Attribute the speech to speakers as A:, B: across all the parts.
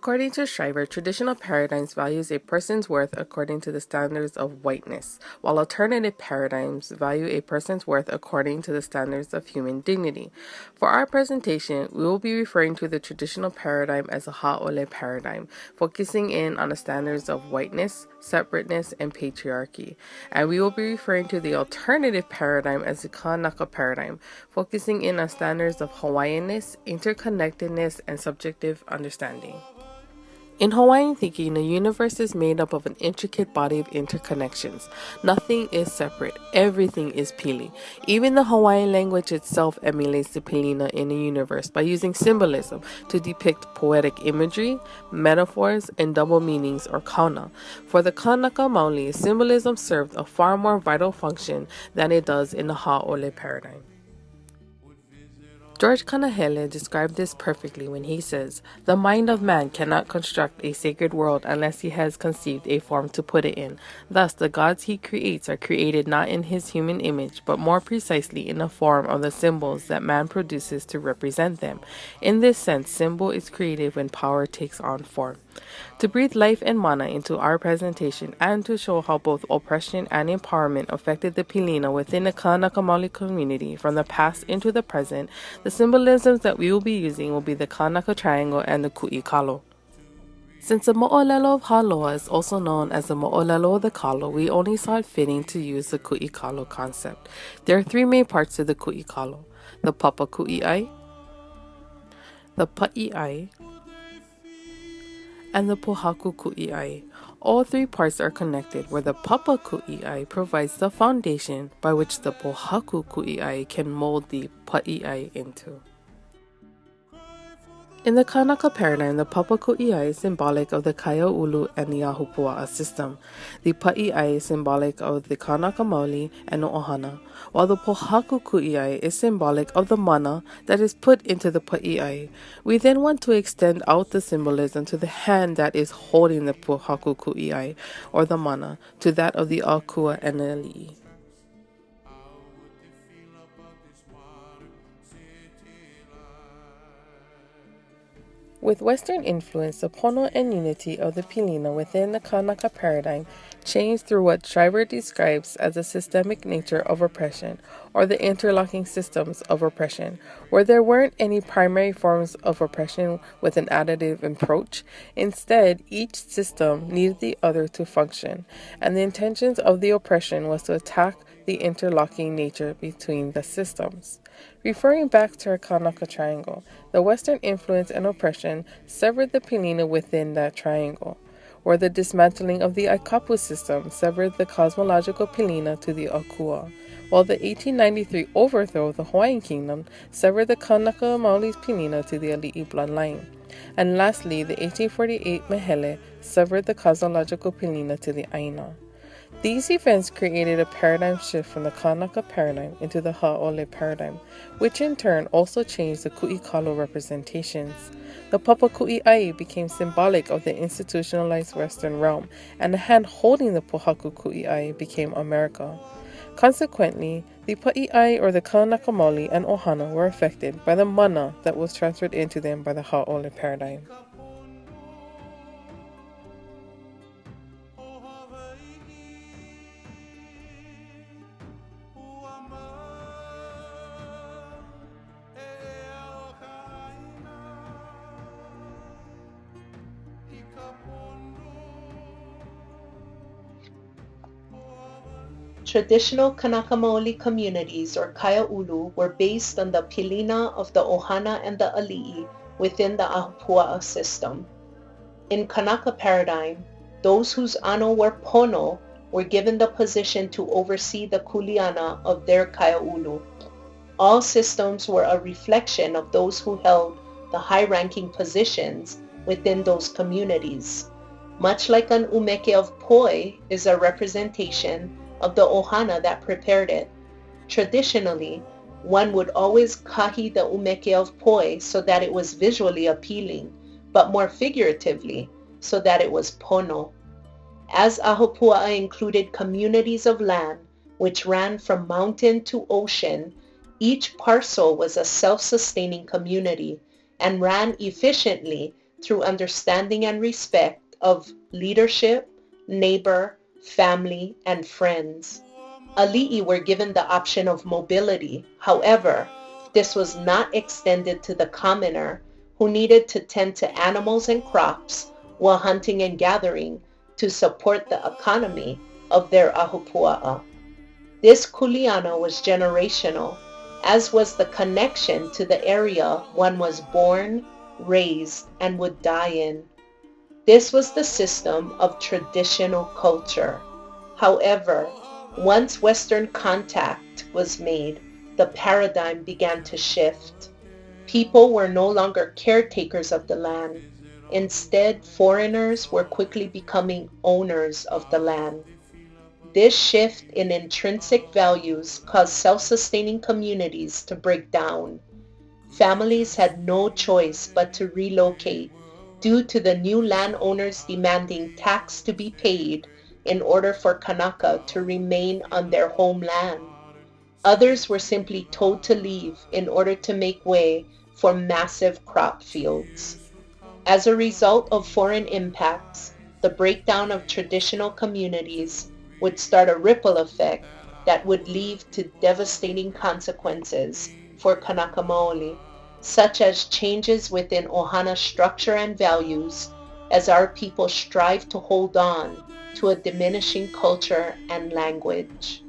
A: According to Shriver, traditional paradigms values a person's worth according to the standards of whiteness, while alternative paradigms value a person's worth according to the standards of human dignity. For our presentation, we will be referring to the traditional paradigm as a Ha'ole paradigm, focusing in on the standards of whiteness, separateness, and patriarchy. And we will be referring to the alternative paradigm as the Kanaka paradigm, focusing in on standards of Hawaiianness, interconnectedness, and subjective understanding. In Hawaiian thinking, the universe is made up of an intricate body of interconnections. Nothing is separate. Everything is pili. Even the Hawaiian language itself emulates the pilina in the universe by using symbolism to depict poetic imagery, metaphors, and double meanings or kauna. For the Kanaka Maoli, symbolism served a far more vital function than it does in the Ha'ole paradigm. George Kanahele described this perfectly when he says, "The mind of man cannot construct a sacred world unless he has conceived a form to put it in. Thus, the gods he creates are created not in his human image, but more precisely in the form of the symbols that man produces to represent them. In this sense, symbol is created when power takes on form." To breathe life and mana into our presentation and to show how both oppression and empowerment affected the pilina within the Kanaka Maoli community from the past into the present, the symbolisms that we will be using will be the Kanaka Triangle and the Ku'i Kalo. Since the mo'olelo of Haloa is also known as the mo'olelo of the Kalo, we only saw it fitting to use the Ku'i Kalo concept. There are three main parts to the Ku'i Kalo: the Papa Ku'i'ai, the Pa'i'ai, and the Pohaku Ku'i'ai. All three parts are connected, where the Papa Ku'i'ai provides the foundation by which the Pohaku Ku'i'ai can mold the Pa'i'ai into. In the Kanaka paradigm, the Papa Ku'i'ai is symbolic of the Kaia'ulu and the Ahupua'a system. The Pa'i'ai is symbolic of the Kanaka Maoli and the Ohana, while the Pohaku Ku'i'ai is symbolic of the mana that is put into the Pa'i'ai. We then want to extend out the symbolism to the hand that is holding the Pohaku Ku'i'ai, or the mana, to that of the Akua and the Ali'i. With Western influence, the pono and unity of the pilina within the Kanaka paradigm changed through what Shriver describes as the systemic nature of oppression, or the interlocking systems of oppression, where there weren't any primary forms of oppression with an additive approach. Instead, each system needed the other to function, and the intentions of the oppression was to attack the interlocking nature between the systems. Referring back to our Kanaka triangle, the Western influence and oppression severed the pilina within that triangle, where the dismantling of the Aikapu system severed the cosmological pilina to the Akua, while the 1893 overthrow of the Hawaiian kingdom severed the Kanaka Maoli's pilina to the Ali'i bloodline. And lastly, the 1848 Mehele severed the cosmological pilina to the Aina. These events created a paradigm shift from the Kanaka paradigm into the Ha'ole paradigm, which in turn also changed the Ku'i Kalo representations. The Papa Ku'i'ai became symbolic of the institutionalized Western realm, and the hand holding the Pohaku Ku'i'ai became America. Consequently, the Pa'i'ai, or the Kanaka Maoli, and Ohana were affected by the mana that was transferred into them by the Ha'ole paradigm.
B: Traditional Kanaka Maoli communities, or Kaia'ulu, were based on the pilina of the Ohana and the Ali'i within the Ahupua'a system. In Kanaka paradigm, those whose ano were pono were given the position to oversee the kuleana of their Kaia'ulu. All systems were a reflection of those who held the high-ranking positions within those communities. Much like an umeke of poi is a representation of the ohana that prepared it. Traditionally, one would always kahi the umeke of poi so that it was visually appealing, but more figuratively, so that it was pono. As Ahupua'a included communities of land, which ran from mountain to ocean, each parcel was a self-sustaining community and ran efficiently through understanding and respect of leadership, neighbor, family, and friends. Ali'i were given the option of mobility. However, this was not extended to the commoner who needed to tend to animals and crops while hunting and gathering to support the economy of their ahupua'a. This kuleana was generational, as was the connection to the area one was born, raised, and would die in. This was the system of traditional culture. However, once Western contact was made, the paradigm began to shift. People were no longer caretakers of the land. Instead, foreigners were quickly becoming owners of the land. This shift in intrinsic values caused self-sustaining communities to break down. Families had no choice but to relocate due to the new landowners demanding tax to be paid in order for Kanaka to remain on their homeland. Others were simply told to leave in order to make way for massive crop fields. As a result of foreign impacts, the breakdown of traditional communities would start a ripple effect that would lead to devastating consequences for Kanaka Maoli, such as changes within Ohana structure and values as our people strive to hold on to a diminishing culture and language.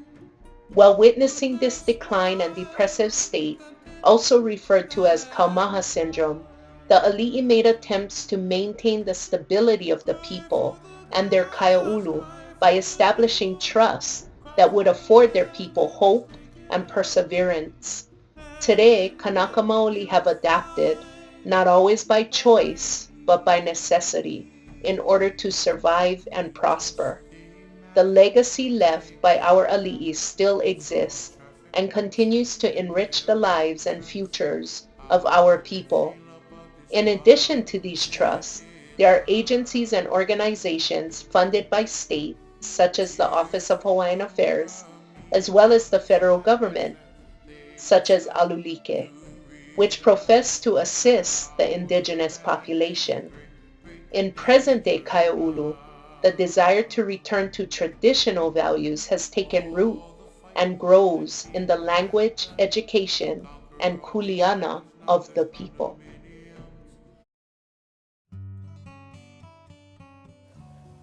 B: While witnessing this decline and depressive state, also referred to as Kaumaha syndrome, the Ali'i made attempts to maintain the stability of the people and their kaia'ulu by establishing trust that would afford their people hope and perseverance. Today, Kanaka Maoli have adapted, not always by choice, but by necessity, in order to survive and prosper. The legacy left by our ali'i still exists and continues to enrich the lives and futures of our people. In addition to these trusts, there are agencies and organizations funded by state, such as the Office of Hawaiian Affairs, as well as the federal government, such as Alulike, which profess to assist the indigenous population. In present-day Kaia'ulu, the desire to return to traditional values has taken root and grows in the language, education, and kuleana of the people.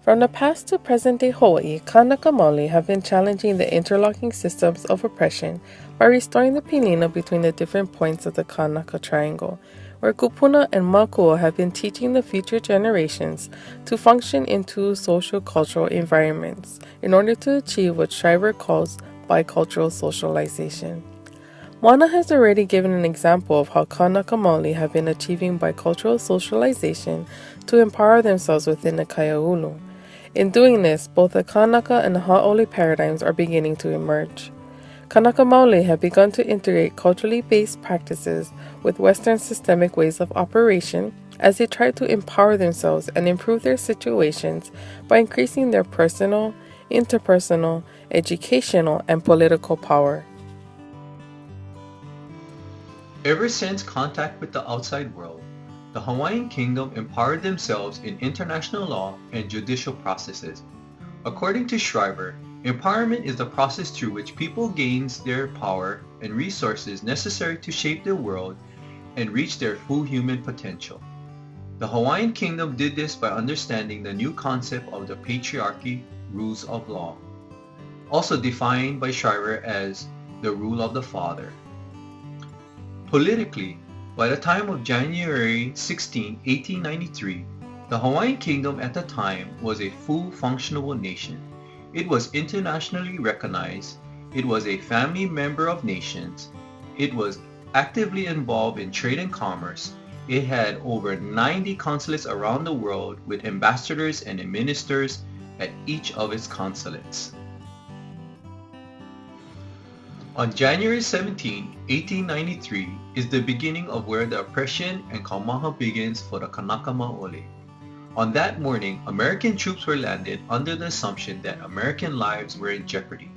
A: From the past to present-day Hawaii, Kanaka Maoli have been challenging the interlocking systems of oppression by restoring the pilina between the different points of the Kanaka Triangle, where Kupuna and Makua have been teaching the future generations to function in two social-cultural environments in order to achieve what Shriver calls bicultural socialization. Moana has already given an example of how Kanaka Maoli have been achieving bicultural socialization to empower themselves within the Kaia'ulu. In doing this, both the Kanaka and the Ha'oli paradigms are beginning to emerge. Kanaka Maoli have begun to integrate culturally based practices with Western systemic ways of operation as they try to empower themselves and improve their situations by increasing their personal, interpersonal, educational, and political power.
C: Ever since contact with the outside world, the Hawaiian Kingdom empowered themselves in international law and judicial processes. According to Shriver, empowerment is the process through which people gains their power and resources necessary to shape their world and reach their full human potential. The Hawaiian Kingdom did this by understanding the new concept of the patriarchy, rules of law, also defined by Shriver as the rule of the father. Politically, by the time of January 16, 1893, the Hawaiian Kingdom at the time was a full functional nation. It was internationally recognized, it was a family member of nations, it was actively involved in trade and commerce, it had over 90 consulates around the world with ambassadors and ministers at each of its consulates. On January 17, 1893 is the beginning of where the oppression and kaumaha begins for the Kanaka Maoli. On that morning, American troops were landed under the assumption that American lives were in jeopardy.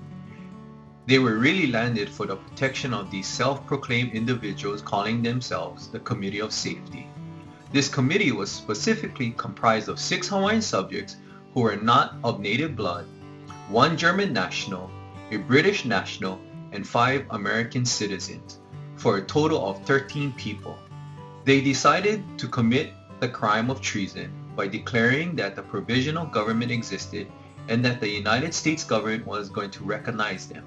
C: They were really landed for the protection of these self-proclaimed individuals calling themselves the Committee of Safety. This committee was specifically comprised of 6 Hawaiian subjects who were not of native blood, 1 German national, a British national, and 5 American citizens, for a total of 13 people. They decided to commit the crime of treason by declaring that the provisional government existed and that the United States government was going to recognize them.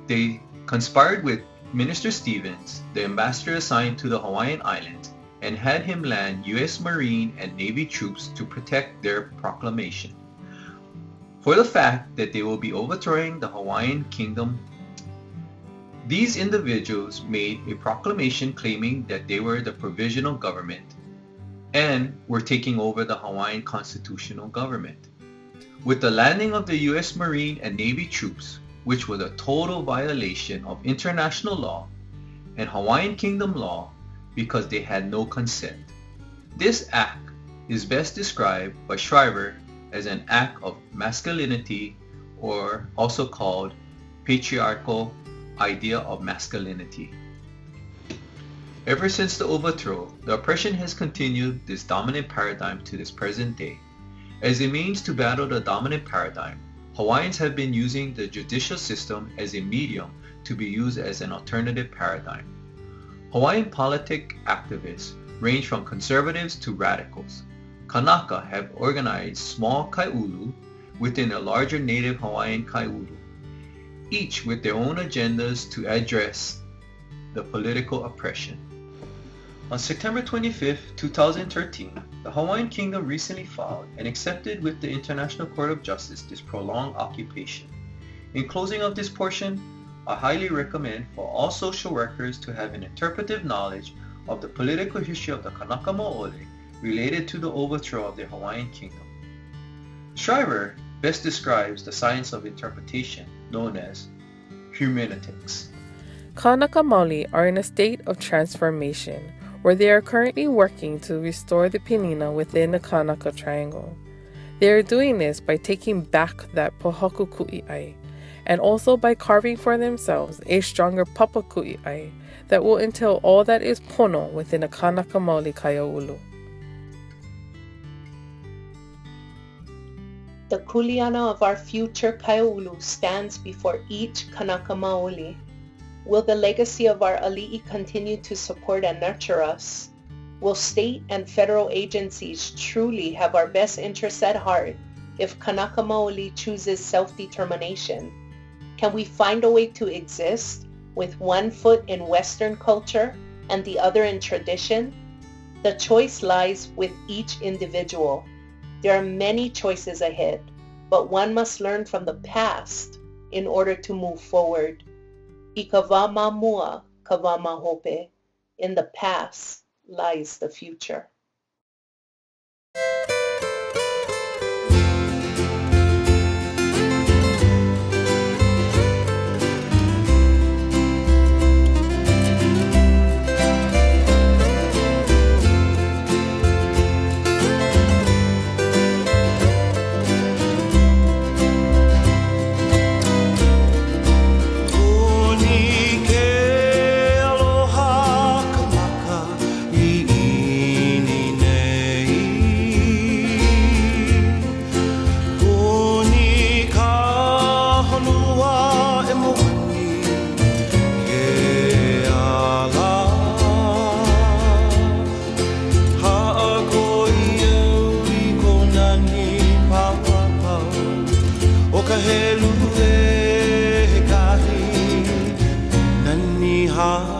C: They conspired with Minister Stevens, the ambassador assigned to the Hawaiian Islands, and had him land U.S. Marine and Navy troops to protect their proclamation. For the fact that they will be overthrowing the Hawaiian kingdom, these individuals made a proclamation claiming that they were the provisional government and were taking over the Hawaiian constitutional government. With the landing of the U.S. Marine and Navy troops, which was a total violation of international law and Hawaiian Kingdom law because they had no consent. This act is best described by Shriver as an act of masculinity, or also called patriarchal idea of masculinity. Ever since the overthrow, the oppression has continued this dominant paradigm to this present day. As a means to battle the dominant paradigm, Hawaiians have been using the judicial system as a medium to be used as an alternative paradigm. Hawaiian politic activists range from conservatives to radicals. Kanaka have organized small kaiulu within a larger native Hawaiian kaiulu, each with their own agendas to address the political oppression. On September 25, 2013, the Hawaiian Kingdom recently filed and accepted with the International Court of Justice this prolonged occupation. In closing of this portion, I highly recommend for all social workers to have an interpretive knowledge of the political history of the Kanaka Maoli related to the overthrow of the Hawaiian Kingdom. Shriver best describes the science of interpretation known as hermeneutics.
A: Kanaka Maoli are in a state of transformation, where they are currently working to restore the pilina within the Kanaka Triangle. They are doing this by taking back that pohaku ku'i'ai, and also by carving for themselves a stronger papa ku'i'ai that will entail all that is pono within a Kanaka Maoli kaia'ulu.
B: The kuleana of our future kaia'ulu stands before each Kanaka Maoli. Will the legacy of our ali'i continue to support and nurture us? Will state and federal agencies truly have our best interests at heart if Kanaka Maoli chooses self-determination? Can we find a way to exist with one foot in Western culture and the other in tradition? The choice lies with each individual. There are many choices ahead, but one must learn from the past in order to move forward. I ka wā mamua, ka wā mahope. In the past lies the future.
D: Nani ha